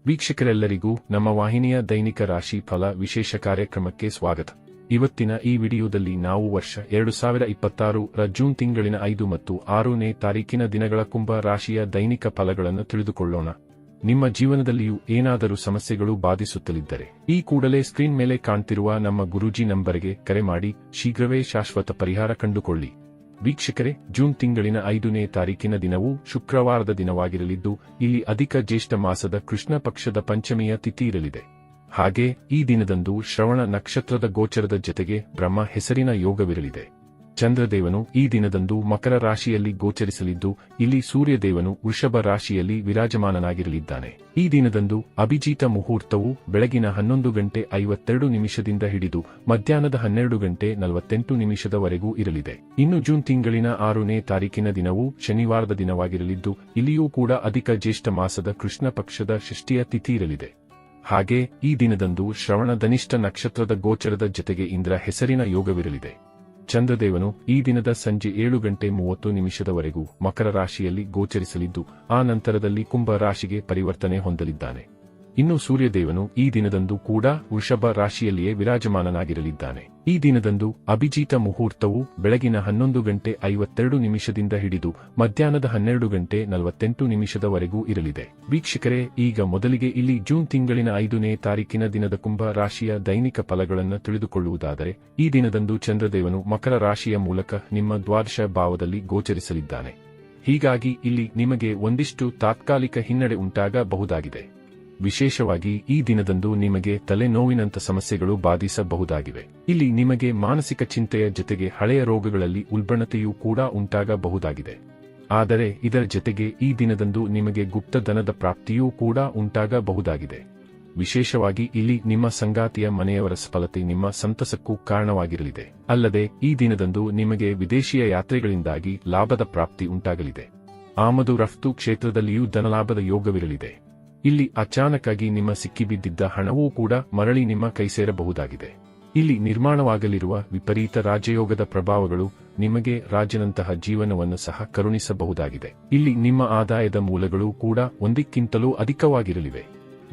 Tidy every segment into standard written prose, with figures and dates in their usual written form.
ವೀಕ್ಷಕರೆಲ್ಲರಿಗೂ ನಮ್ಮ ವಾಹಿನಿಯ ದೈನಿಕ ರಾಶಿ ಫಲ ವಿಶೇಷ ಕಾರ್ಯಕ್ರಮಕ್ಕೆ ಸ್ವಾಗತ. ಇವತ್ತಿನ ಈ ವಿಡಿಯೋದಲ್ಲಿ ನಾವು ವರ್ಷ 2026 ರ ಜೂನ್ ತಿಂಗಳಿನ 5 ಮತ್ತು 6ನೇ ತಾರೀಕಿನ ದಿನಗಳ ಕುಂಭ ರಾಶಿಯ ದೈನಿಕ ಫಲಗಳನ್ನು ತಿಳಿದುಕೊಳ್ಳೋಣ. ನಿಮ್ಮ ಜೀವನದಲ್ಲಿಯೂ ಏನಾದರೂ ಸಮಸ್ಯೆಗಳು ಬಾಧಿಸುತ್ತಲಿದ್ದರೆ ಈ ಕೂಡಲೇ ಸ್ಕ್ರೀನ್ ಮೇಲೆ ಕಾಣ್ತಿರುವ ನಮ್ಮ ಗುರೂಜಿ ನಂಬರ್ಗೆ ಕರೆ ಮಾಡಿ ಶೀಘ್ರವೇ ಶಾಶ್ವತ ಪರಿಹಾರ ಕಂಡುಕೊಳ್ಳಿ. ವೀಕ್ಷಕರೇ, ಜೂನ್ ತಿಂಗಳಿನ 5ನೇ ತಾರೀಕಿನ ದಿನವು ಶುಕ್ರವಾರದ ದಿನವಾಗಿರಲಿದ್ದು, ಇಲ್ಲಿ ಅಧಿಕ ಜ್ಯೇಷ್ಠ ಮಾಸದ ಕೃಷ್ಣ ಪಕ್ಷದ ಪಂಚಮಿಯ ತಿಥಿ ಇರಲಿದೆ. ಹಾಗೆ ಈ ದಿನದಂದು ಶ್ರವಣ ನಕ್ಷತ್ರದ ಗೋಚರದ ಜತೆಗೆ ಬ್ರಹ್ಮ ಹೆಸರಿನ ಯೋಗವಿರಲಿದೆ. ಚಂದ್ರದೇವನು ಈ ದಿನದಂದು ಮಕರ ರಾಶಿಯಲ್ಲಿ ಗೋಚರಿಸಲಿದ್ದು, ಇಲ್ಲಿ ಸೂರ್ಯದೇವನು ವೃಷಭ ರಾಶಿಯಲ್ಲಿ ವಿರಾಜಮಾನನಾಗಿರಲಿದ್ದಾನೆ. ಈ ದಿನದಂದು ಅಭಿಜಿತ ಮುಹೂರ್ತವು ಬೆಳಗಿನ 11:52 ಹಿಡಿದು ಮಧ್ಯಾಹ್ನದ 12:48 ಇರಲಿದೆ. ಇನ್ನು ಜೂನ್ ತಿಂಗಳಿನ 6ನೇ ತಾರೀಕಿನ ದಿನವು ಶನಿವಾರದ ದಿನವಾಗಿರಲಿದ್ದು, ಇಲ್ಲಿಯೂ ಕೂಡ ಅಧಿಕ ಜ್ಯೇಷ್ಠ ಮಾಸದ ಕೃಷ್ಣ ಪಕ್ಷದ ಷಷ್ಠಿಯ ತಿಥಿ ಇರಲಿದೆ. ಹಾಗೆ ಈ ದಿನದಂದು ಶ್ರವಣ ಧನಿಷ್ಠ ನಕ್ಷತ್ರದ ಗೋಚರದ ಜತೆಗೆ ಇಂದ್ರ ಹೆಸರಿನ ಯೋಗವಿರಲಿದೆ. ಚಂದ್ರದೇವನು ಈ ದಿನದ ಸಂಜೆ 7:30 ಮಕರ ರಾಶಿಯಲ್ಲಿ ಗೋಚರಿಸಲಿದ್ದು, ಆ ನಂತರದಲ್ಲಿ ಕುಂಭ ರಾಶಿಗೆ ಪರಿವರ್ತನೆ ಹೊಂದಲಿದ್ದಾನೆ. ಇನ್ನು ಸೂರ್ಯದೇವನು ಈ ದಿನದಂದು ಕೂಡ ವೃಷಭ ರಾಶಿಯಲ್ಲಿಯೇ ವಿರಾಜಮಾನನಾಗಿರಲಿದ್ದಾನೆ. ಈ ದಿನದಂದು ಅಭಿಜಿತ ಮುಹೂರ್ತವು ಬೆಳಗಿನ 11:52 ಹಿಡಿದು ಮಧ್ಯಾಹ್ನದ 12:48 ಇರಲಿದೆ. ವೀಕ್ಷಕರೇ, ಈಗ ಮೊದಲಿಗೆ ಇಲ್ಲಿ ಜೂನ್ ತಿಂಗಳಿನ 5ನೇ ತಾರೀಕಿನ ದಿನದ ಕುಂಭ ರಾಶಿಯ ದೈನಿಕ ಫಲಗಳನ್ನು ತಿಳಿದುಕೊಳ್ಳುವುದಾದರೆ, ಈ ದಿನದಂದು ಚಂದ್ರದೇವನು ಮಕರ ರಾಶಿಯ ಮೂಲಕ ನಿಮ್ಮ ದ್ವಾದಶ ಭಾವದಲ್ಲಿ ಗೋಚರಿಸಲಿದ್ದಾನೆ. ಹೀಗಾಗಿ ಇಲ್ಲಿ ನಿಮಗೆ ಒಂದಿಷ್ಟು ತಾತ್ಕಾಲಿಕ ಹಿನ್ನಡೆ ಉಂಟಾಗಬಹುದಾಗಿದೆ. ವಿಶೇಷವಾಗಿ ಈ ದಿನದಂದು ನಿಮಗೆ ತಲೆನೋವಿನಂಥ ಸಮಸ್ಯೆಗಳು ಬಾಧಿಸಬಹುದಾಗಿವೆ. ಇಲ್ಲಿ ನಿಮಗೆ ಮಾನಸಿಕ ಚಿಂತೆಯ ಜತೆಗೆ ಹಳೆಯ ರೋಗಗಳಲ್ಲಿ ಉಲ್ಬಣತೆಯೂ ಕೂಡ ಉಂಟಾಗಬಹುದಾಗಿದೆ. ಆದರೆ ಇದರ ಜತೆಗೆ ಈ ದಿನದಂದು ನಿಮಗೆ ಗುಪ್ತಧನದ ಪ್ರಾಪ್ತಿಯೂ ಕೂಡ ಉಂಟಾಗಬಹುದಾಗಿದೆ. ವಿಶೇಷವಾಗಿ ಇಲ್ಲಿ ನಿಮ್ಮ ಸಂಗಾತಿಯ ಮನೆಯವರ ಸಫಲತೆ ನಿಮ್ಮ ಸಂತಸಕ್ಕೂ ಕಾರಣವಾಗಿರಲಿದೆ. ಅಲ್ಲದೆ ಈ ದಿನದಂದು ನಿಮಗೆ ವಿದೇಶಿಯ ಯಾತ್ರೆಗಳಿಂದಾಗಿ ಲಾಭದ ಪ್ರಾಪ್ತಿ ಉಂಟಾಗಲಿದೆ. ಆಮದು ರಫ್ತು ಕ್ಷೇತ್ರದಲ್ಲಿಯೂ ಧನಲಾಭದ ಯೋಗವಿರಲಿದೆ. ಇಲ್ಲಿ ಅಚಾನಕ್ಕಾಗಿ ನಿಮ್ಮ ಸಿಕ್ಕಿಬಿದ್ದಿದ್ದ ಹಣವೂ ಕೂಡ ಮರಳಿ ನಿಮ್ಮ ಕೈ ಸೇರಬಹುದಾಗಿದೆ. ಇಲ್ಲಿ ನಿರ್ಮಾಣವಾಗಲಿರುವ ವಿಪರೀತ ರಾಜಯೋಗದ ಪ್ರಭಾವಗಳು ನಿಮಗೆ ರಾಜನಂತಹ ಜೀವನವನ್ನು ಸಹ ಕರುಣಿಸಬಹುದಾಗಿದೆ. ಇಲ್ಲಿ ನಿಮ್ಮ ಆದಾಯದ ಮೂಲಗಳು ಕೂಡ ಒಂದಕ್ಕಿಂತಲೂ ಅಧಿಕವಾಗಿರಲಿವೆ.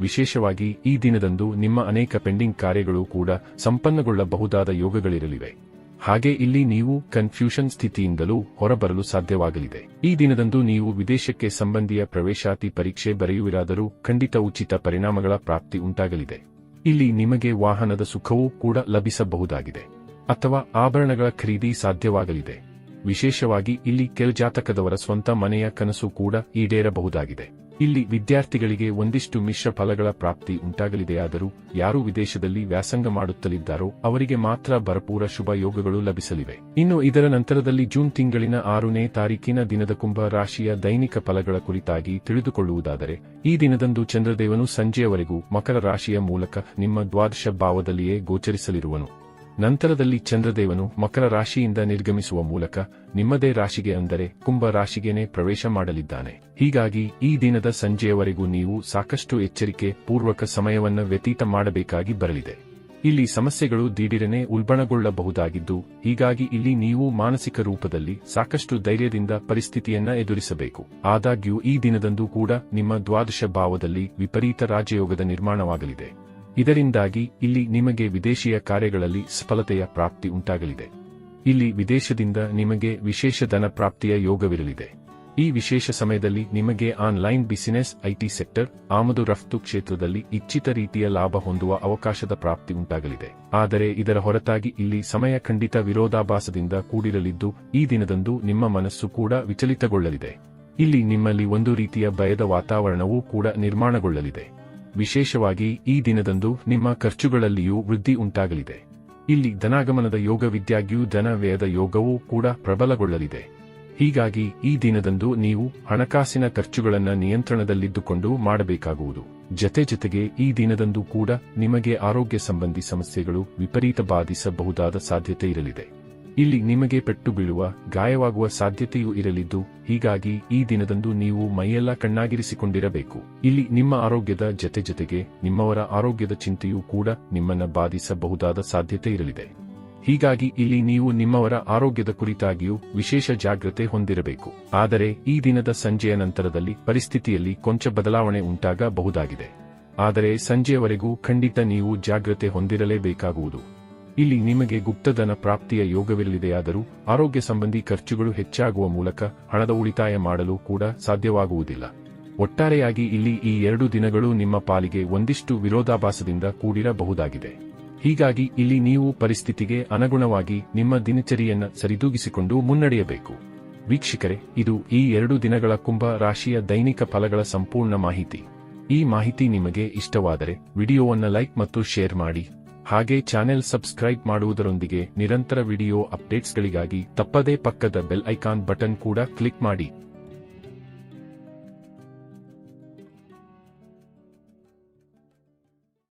ವಿಶೇಷವಾಗಿ ಈ ದಿನದಂದು ನಿಮ್ಮ ಅನೇಕ ಪೆಂಡಿಂಗ್ ಕಾರ್ಯಗಳು ಕೂಡ ಸಂಪನ್ನಗೊಳ್ಳಬಹುದಾದ ಯೋಗಗಳಿರಲಿವೆ. ಹಾಗೆ ಇಲ್ಲಿ ನೀವು ಕನ್ಫ್ಯೂಷನ್ ಸ್ಥಿತಿಯಿಂದಲೂ ಹೊರಬರಲು ಸಾಧ್ಯವಾಗಲಿದೆ. ಈ ದಿನದಂದು ನೀವು ವಿದೇಶಕ್ಕೆ ಸಂಬಂಧಿಯ ಪ್ರವೇಶಾತಿ ಪರೀಕ್ಷೆ ಬರೆಯುವಿರಾದರೂ ಖಂಡಿತ ಉಚಿತ ಪರಿಣಾಮಗಳ ಪ್ರಾಪ್ತಿ ಉಂಟಾಗಲಿದೆ. ಇಲ್ಲಿ ನಿಮಗೆ ವಾಹನದ ಸುಖವೂ ಕೂಡ ಲಭಿಸಬಹುದಾಗಿದೆ ಅಥವಾ ಆಭರಣಗಳ ಖರೀದಿ ಸಾಧ್ಯವಾಗಲಿದೆ. ವಿಶೇಷವಾಗಿ ಇಲ್ಲಿ ಕೆಳಜಾತಕದವರ ಸ್ವಂತ ಮನೆಯ ಕನಸು ಕೂಡ ಈಡೇರಬಹುದಾಗಿದೆ. ಇಲ್ಲಿ ವಿದ್ಯಾರ್ಥಿಗಳಿಗೆ ಒಂದಿಷ್ಟು ಮಿಶ್ರ ಫಲಗಳ ಪ್ರಾಪ್ತಿ ಉಂಟಾಗಲಿದೆಯಾದರೂ ಯಾರು ವಿದೇಶದಲ್ಲಿ ವ್ಯಾಸಂಗ ಮಾಡುತ್ತಲಿದ್ದಾರೋ ಅವರಿಗೆ ಮಾತ್ರ ಭರಪೂರ ಶುಭ ಯೋಗಗಳು ಲಭಿಸಲಿವೆ. ಇನ್ನು ಇದರ ನಂತರದಲ್ಲಿ ಜೂನ್ ತಿಂಗಳಿನ 6ನೇ ತಾರೀಕಿನ ದಿನದ ಕುಂಭ ರಾಶಿಯ ದೈನಿಕ ಫಲಗಳ ಕುರಿತಾಗಿ ತಿಳಿದುಕೊಳ್ಳುವುದಾದರೆ, ಈ ದಿನದಂದು ಚಂದ್ರದೇವನು ಸಂಜೆಯವರೆಗೂ ಮಕರ ರಾಶಿಯ ಮೂಲಕ ನಿಮ್ಮ ದ್ವಾದಶ ಭಾವದಲ್ಲಿಯೇ ಗೋಚರಿಸಲಿರುವನು. ನಂತರದಲ್ಲಿ ಚಂದ್ರದೇವನು ಮಕರ ರಾಶಿಯಿಂದ ನಿರ್ಗಮಿಸುವ ಮೂಲಕ ನಿಮ್ಮದೇ ರಾಶಿಗೆ ಅಂದರೆ ಕುಂಭ ರಾಶಿಗೇನೆ ಪ್ರವೇಶ ಮಾಡಲಿದ್ದಾನೆ. ಹೀಗಾಗಿ ಈ ದಿನದ ಸಂಜೆಯವರೆಗೂ ನೀವು ಸಾಕಷ್ಟು ಎಚ್ಚರಿಕೆ ಪೂರ್ವಕ ಸಮಯವನ್ನು ವ್ಯತೀತ ಮಾಡಬೇಕಾಗಿ ಬರಲಿದೆ. ಇಲ್ಲಿ ಸಮಸ್ಯೆಗಳು ದಿಢೀರನೆ ಉಲ್ಬಣಗೊಳ್ಳಬಹುದಾಗಿದ್ದು, ಹೀಗಾಗಿ ಇಲ್ಲಿ ನೀವು ಮಾನಸಿಕ ರೂಪದಲ್ಲಿ ಸಾಕಷ್ಟು ಧೈರ್ಯದಿಂದ ಪರಿಸ್ಥಿತಿಯನ್ನ ಎದುರಿಸಬೇಕು. ಆದಾಗ್ಯೂ ಈ ದಿನದಂದು ಕೂಡ ನಿಮ್ಮ ದ್ವಾದಶ ಭಾವದಲ್ಲಿ ವಿಪರೀತ ರಾಜಯೋಗದ ನಿರ್ಮಾಣವಾಗಲಿದೆ. ಇದರಿಂದಾಗಿ ಇಲ್ಲಿ ನಿಮಗೆ ವಿದೇಶಿಯ ಕಾರ್ಯಗಳಲ್ಲಿ ಸಫಲತೆಯ ಪ್ರಾಪ್ತಿ ಉಂಟಾಗಲಿದೆ. ಇಲ್ಲಿ ವಿದೇಶದಿಂದ ನಿಮಗೆ ವಿಶೇಷ ಧನ ಪ್ರಾಪ್ತಿಯ ಯೋಗವಿರಲಿದೆ. ಈ ವಿಶೇಷ ಸಮಯದಲ್ಲಿ ನಿಮಗೆ ಆನ್ಲೈನ್ ಬಿಸಿನೆಸ್, ಐಟಿ ಸೆಕ್ಟರ್, ಆಮದು ರಫ್ತು ಕ್ಷೇತ್ರದಲ್ಲಿ ಇಚ್ಛಿತ ರೀತಿಯ ಲಾಭ ಹೊಂದುವ ಅವಕಾಶದ ಪ್ರಾಪ್ತಿ ಉಂಟಾಗಲಿದೆ. ಆದರೆ ಇದರ ಹೊರತಾಗಿ ಇಲ್ಲಿ ಸಮಯ ಖಂಡಿತ ವಿರೋಧಾಭಾಸದಿಂದ ಕೂಡಿರಲಿದ್ದು, ಈ ದಿನದಂದು ನಿಮ್ಮ ಮನಸ್ಸು ಕೂಡ ವಿಚಲಿತಗೊಳ್ಳಲಿದೆ. ಇಲ್ಲಿ ನಿಮ್ಮಲ್ಲಿ ಒಂದು ರೀತಿಯ ಭಯದ ವಾತಾವರಣವೂ ಕೂಡ ನಿರ್ಮಾಣಗೊಳ್ಳಲಿದೆ. ವಿಶೇಷವಾಗಿ ಈ ದಿನದಂದು ನಿಮ್ಮ ಖರ್ಚುಗಳಲ್ಲಿಯೂ ವೃದ್ಧಿ ಉಂಟಾಗಲಿದೆ. ಇಲ್ಲಿ ಧನಾಗಮನದ ಯೋಗವಿದ್ಯಾಗ್ಯೂ ಧನ ವ್ಯಯದ ಯೋಗವೂ ಕೂಡ ಪ್ರಬಲಗೊಳ್ಳಲಿದೆ. ಹೀಗಾಗಿ ಈ ದಿನದಂದು ನೀವು ಹಣಕಾಸಿನ ಖರ್ಚುಗಳನ್ನು ನಿಯಂತ್ರಣದಲ್ಲಿದ್ದುಕೊಂಡು ಮಾಡಬೇಕಾಗುವುದು. ಜತೆಗೆ ಈ ದಿನದಂದು ಕೂಡ ನಿಮಗೆ ಆರೋಗ್ಯ ಸಂಬಂಧಿ ಸಮಸ್ಯೆಗಳು ವಿಪರೀತ ಬಾಧಿಸಬಹುದಾದ ಸಾಧ್ಯತೆ ಇರಲಿದೆ. ಇಲ್ಲಿ ನಿಮಗೆ ಪೆಟ್ಟು ಬೀಳುವ, ಗಾಯವಾಗುವ ಸಾಧ್ಯತೆಯೂ ಇರಲಿದ್ದು, ಹೀಗಾಗಿ ಈ ದಿನದಂದು ನೀವು ಮೈಯೆಲ್ಲ ಕಣ್ಣಾಗಿರಿಸಿಕೊಂಡಿರಬೇಕು. ಇಲ್ಲಿ ನಿಮ್ಮ ಆರೋಗ್ಯದ ಜತೆಗೆ ನಿಮ್ಮವರ ಆರೋಗ್ಯದ ಚಿಂತೆಯೂ ಕೂಡ ನಿಮ್ಮನ್ನ ಬಾಧಿಸಬಹುದಾದ ಸಾಧ್ಯತೆ ಇರಲಿದೆ. ಹೀಗಾಗಿ ಇಲ್ಲಿ ನೀವು ನಿಮ್ಮವರ ಆರೋಗ್ಯದ ಕುರಿತಾಗಿಯೂ ವಿಶೇಷ ಜಾಗ್ರತೆ ಹೊಂದಿರಬೇಕು. ಆದರೆ ಈ ದಿನದ ಸಂಜೆಯ ನಂತರದಲ್ಲಿ ಪರಿಸ್ಥಿತಿಯಲ್ಲಿ ಕೊಂಚ ಬದಲಾವಣೆ ಉಂಟಾಗಬಹುದಾಗಿದೆ. ಆದರೆ ಸಂಜೆಯವರೆಗೂ ಖಂಡಿತ ನೀವು ಜಾಗ್ರತೆ ಹೊಂದಿರಲೇಬೇಕಾಗುವುದು. ಇಲ್ಲಿ ನಿಮಗೆ ಗುಪ್ತಧನ ಪ್ರಾಪ್ತಿಯ ಯೋಗವಿರಲಿದೆಯಾದರೂ ಆರೋಗ್ಯ ಸಂಬಂಧಿ ಖರ್ಚುಗಳು ಹೆಚ್ಚಾಗುವ ಮೂಲಕ ಹಣದ ಉಳಿತಾಯ ಮಾಡಲು ಕೂಡ ಸಾಧ್ಯವಾಗುವುದಿಲ್ಲ. ಒಟ್ಟಾರೆಯಾಗಿ ಇಲ್ಲಿ ಈ 2 ದಿನಗಳು ನಿಮ್ಮ ಪಾಲಿಗೆ ಒಂದಿಷ್ಟು ವಿರೋಧಾಭಾಸದಿಂದ ಕೂಡಿರಬಹುದಾಗಿದೆ. ಹೀಗಾಗಿ ಇಲ್ಲಿ ನೀವು ಪರಿಸ್ಥಿತಿಗೆ ಅನುಗುಣವಾಗಿ ನಿಮ್ಮ ದಿನಚರಿಯನ್ನ ಸರಿದೂಗಿಸಿಕೊಂಡು ಮುನ್ನಡೆಯಬೇಕು. ವೀಕ್ಷಕರೇ, ಇದು ಈ 2 ದಿನಗಳ ಕುಂಭ ರಾಶಿಯ ದೈನಿಕ ಫಲಗಳ ಸಂಪೂರ್ಣ ಮಾಹಿತಿ. ಈ ಮಾಹಿತಿ ನಿಮಗೆ ಇಷ್ಟವಾದರೆ ವಿಡಿಯೋವನ್ನು ಲೈಕ್ ಮತ್ತು ಶೇರ್ ಮಾಡಿ. ಹಾಗೆ ಚಾನೆಲ್ ಸಬ್ಸ್ಕ್ರೈಬ್ ಮಾಡುವುದರೊಂದಿಗೆ ನಿರಂತರ ವಿಡಿಯೋ ಅಪ್ಡೇಟ್ಸ್ಗಳಿಗಾಗಿ ತಪ್ಪದೇ ಪಕ್ಕದ ಬೆಲ್ ಐಕಾನ್ ಬಟನ್ ಕೂಡ ಕ್ಲಿಕ್ ಮಾಡಿ.